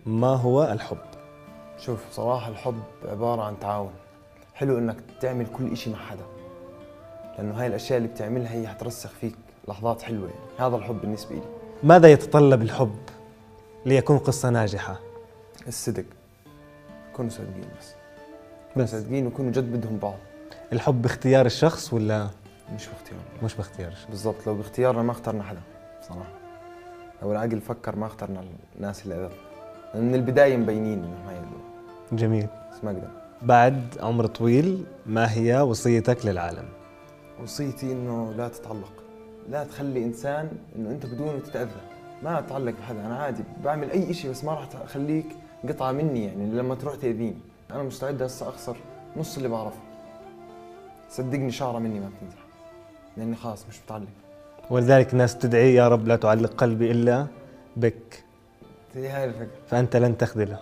ما هو الحب؟ شوف بصراحة الحب عبارة عن تعاون. حلو انك تعمل كل اشي مع حدا، لانه هاي الاشياء اللي بتعملها هي حترسخ فيك لحظات حلوة. يعني هذا الحب بالنسبة لي. ماذا يتطلب الحب ليكون قصة ناجحة؟ الصدق، كونوا صادقين كونوا صادقين وكونوا جد بدهم بعض. الحب باختيار الشخص ولا مش باختيارنا؟ مش باختيار الشخص. بالضبط، لو باختيارنا ما اخترنا حدا بصراحة. لو العقل فكر ما اخترنا الناس اللي أذتنا، من البداية مبينين انهم هاي جميل. بس ما اقدر. بعد عمر طويل، ما هي وصيتك للعالم؟ وصيتي انه لا تتعلق، لا تخلي انسان انه انت بدونه تتاذى. ما اتعلق بحدا، انا عادي بعمل اي شيء بس ما راح اخليك قطعه مني. يعني لما تروح تاذيني انا مستعد هسه اخسر نص اللي بعرفه. صدقني شعره مني ما بتنزح، لاني خلاص مش متعلق. ولذلك الناس تدعي يا رب لا تعلق قلبي إلا بك، هي هاي الفكره. فأنت لن تخذله.